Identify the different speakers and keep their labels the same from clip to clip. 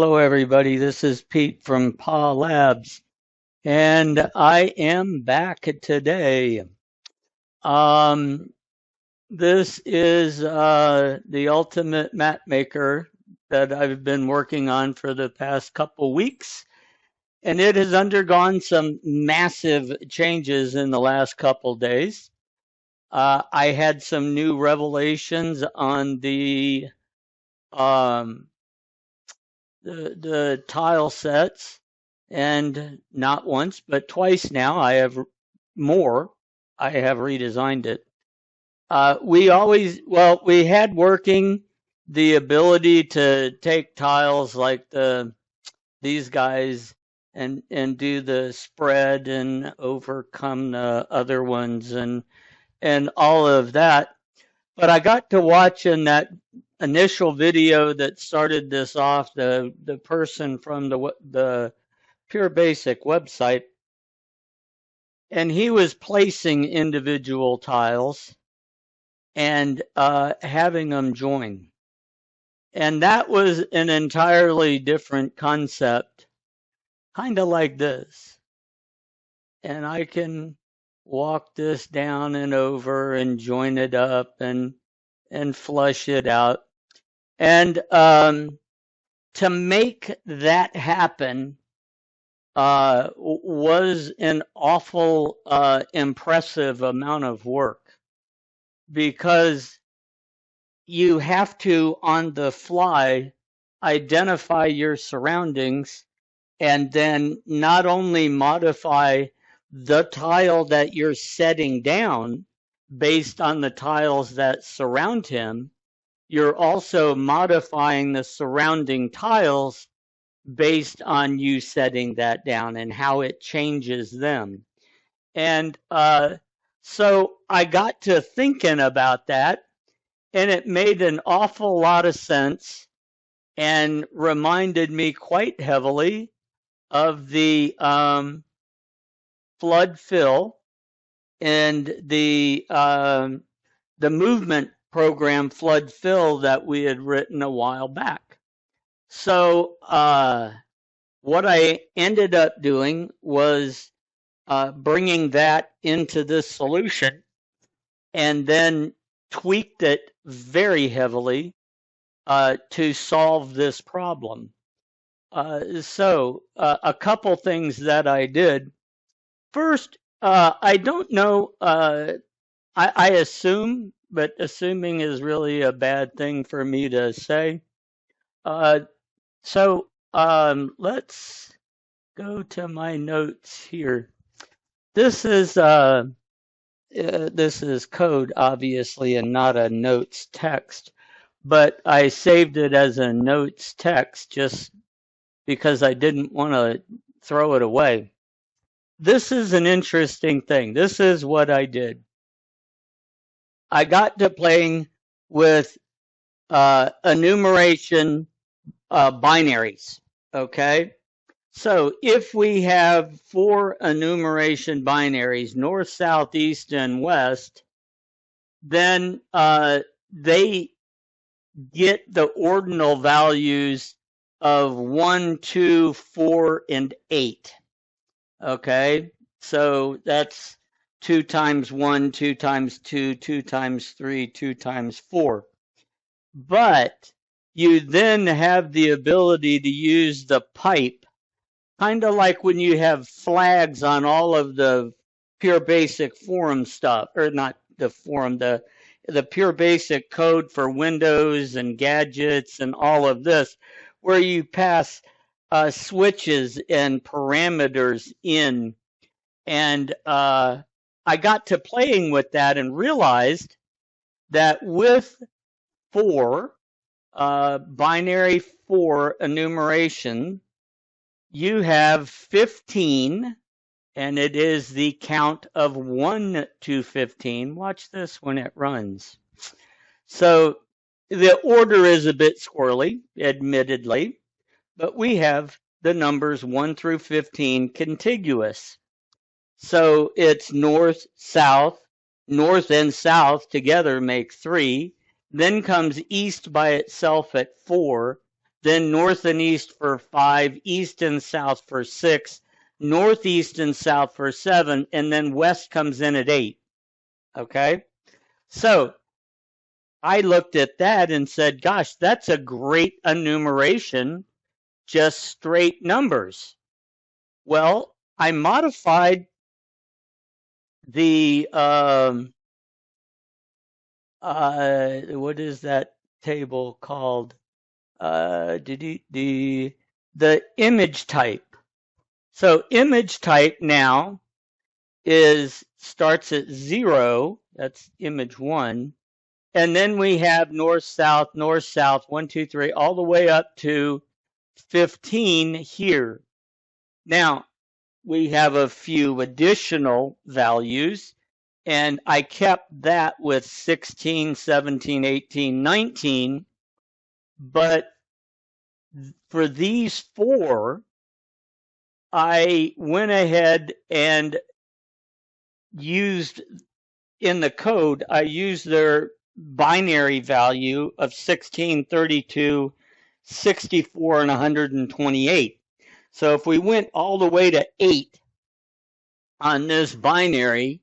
Speaker 1: Hello, everybody. This is Pete from PA Labs, and I am back today. Um, this is the ultimate map maker that I've been working on for the past couple weeks, and it has undergone some massive changes in the last couple days. I had some new revelations on um, the tile sets, and not once but twice now I have redesigned it. We had working the ability to take tiles like these guys and do the spread and overcome the other ones and all of that. But I got to watch in that initial video that started this off, the person from the PureBasic website, and he was placing individual tiles and having them join. And that was an entirely different concept, kind of like this. And I can walk this down and over and join it up and flush it out. And to make that happen was an awful impressive amount of work, because you have to, on the fly, identify your surroundings and then not only modify the tile that you're setting down based on the tiles that surround him, you're also modifying the surrounding tiles based on you setting that down and how it changes them. And so I got to thinking about that, and it made an awful lot of sense and reminded me quite heavily of the FloodFill and the movement program FloodFill that we had written a while back. So what I ended up doing was bringing that into this solution and then tweaked it very heavily to solve this problem. So a couple things that I did. First, I don't know, I assume, but assuming is really a bad thing for me to say. So let's go to my notes here. This is code, obviously, and not a notes text, but I saved it as a notes text just because I didn't want to throw it away. This is an interesting thing. This is what I did. I got to playing with enumeration binaries, okay? So if we have 4 enumeration binaries, north, south, east, and west, then they get the ordinal values of 1, 2, 4, and 8. Okay, so that's 2 times 1, 2 times 2, 2 times 3, 2 times 4. But you then have the ability to use the pipe, kind of like when you have flags on all of the PureBasic forum stuff, or not the forum, the PureBasic code for Windows and gadgets and all of this, where you pass switches and parameters in. And I got to playing with that and realized that with 4, binary 4 enumeration, you have 15, and it is the count of 1 to 15. Watch this when it runs. So the order is a bit squirrely, admittedly, but we have the numbers 1 through 15 contiguous. So it's north, south, north and south together make 3. Then comes east by itself at 4. then north and east for 5, east and south for 6, northeast and south for 7, and then west comes in at 8. Okay? So I looked at that and said, gosh, that's a great enumeration, just straight numbers. Well, I modified the, what is that table called? The image type. So image type now starts at 0. That's image 1. And then we have north, south, 1, 2, 3, all the way up to 15 here. Now, we have a few additional values, and I kept that with 16, 17, 18, 19. But for these 4, I went ahead and used in the code, I used their binary value of 16, 32, 64, and 128. So if we went all the way to 8 on this binary,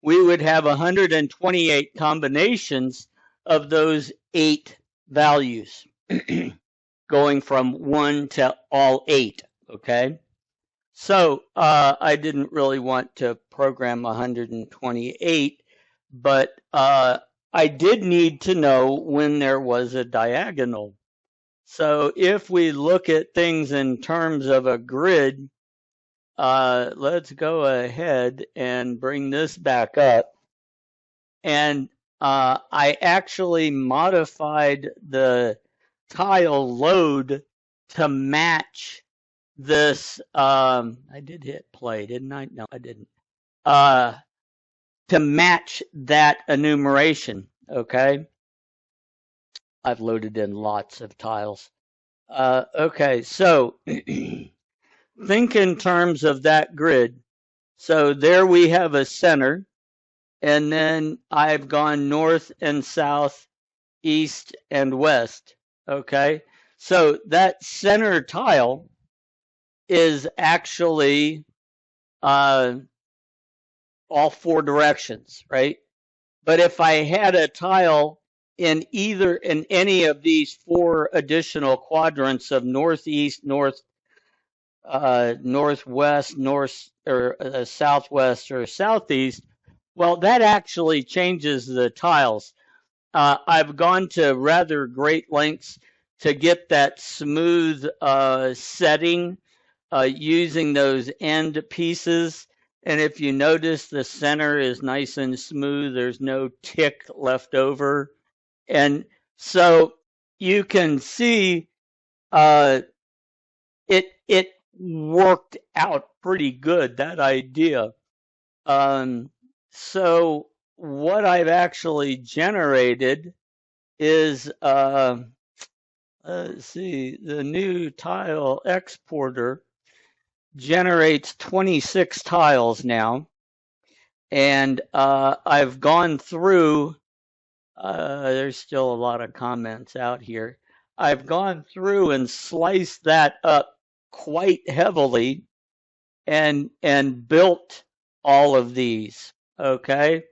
Speaker 1: we would have 128 combinations of those 8 values going from 1 to all 8, okay? So I didn't really want to program 128, but I did need to know when there was a diagonal. So if we look at things in terms of a grid, let's go ahead and bring this back up. And I actually modified the tile load to match this. I did hit play, didn't I? No, I didn't. To match that enumeration, okay? I've loaded in lots of tiles. Okay, so think in terms of that grid. So there we have a center, and then I've gone north and south, east and west, okay? So that center tile is actually all 4 directions, right? But if I had a tile in any of these 4 additional quadrants of northeast, northwest, north or southwest or southeast, well, that actually changes the tiles. I've gone to rather great lengths to get that smooth setting using those end pieces. And if you notice, the center is nice and smooth. There's no tick left over. And so you can see it worked out pretty good, that idea. So what I've actually generated is, let's see, the new tile exporter generates 26 tiles now. And I've gone through, there's still a lot of comments out here. I've gone through and sliced that up quite heavily and built all of these, okay?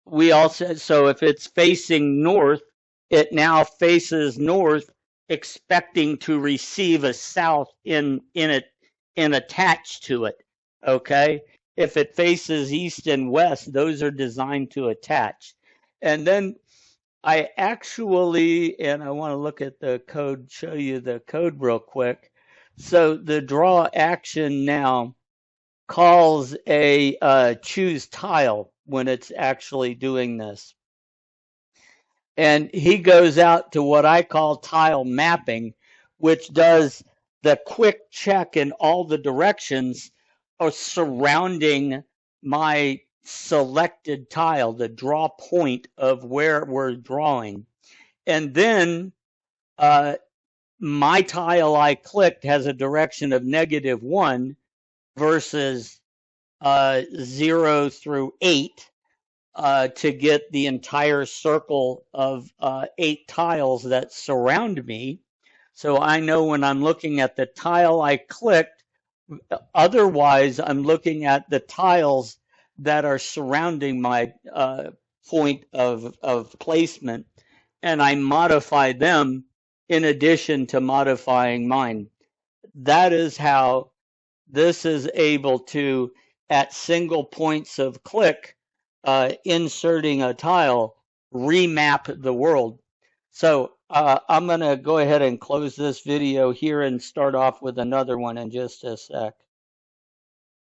Speaker 1: We also, so if it's facing north, it now faces north expecting to receive a south in attached to it, okay? If it faces east and west, those are designed to attach. And then I actually, and I want to look at the code, show you the code real quick. So the draw action now calls a choose tile when it's actually doing this. And he goes out to what I call tile mapping, which does the quick check in all the directions surrounding my selected tile, the draw point of where we're drawing. And then my tile I clicked has a direction of -1 versus 0 through 8 to get the entire circle of 8 tiles that surround me. So I know when I'm looking at the tile I clicked, otherwise I'm looking at the tiles that are surrounding my point of placement, and I modify them in addition to modifying mine. That is how this is able to, at single points of click, inserting a tile, remap the world. So I'm going to go ahead and close this video here and start off with another one in just a sec.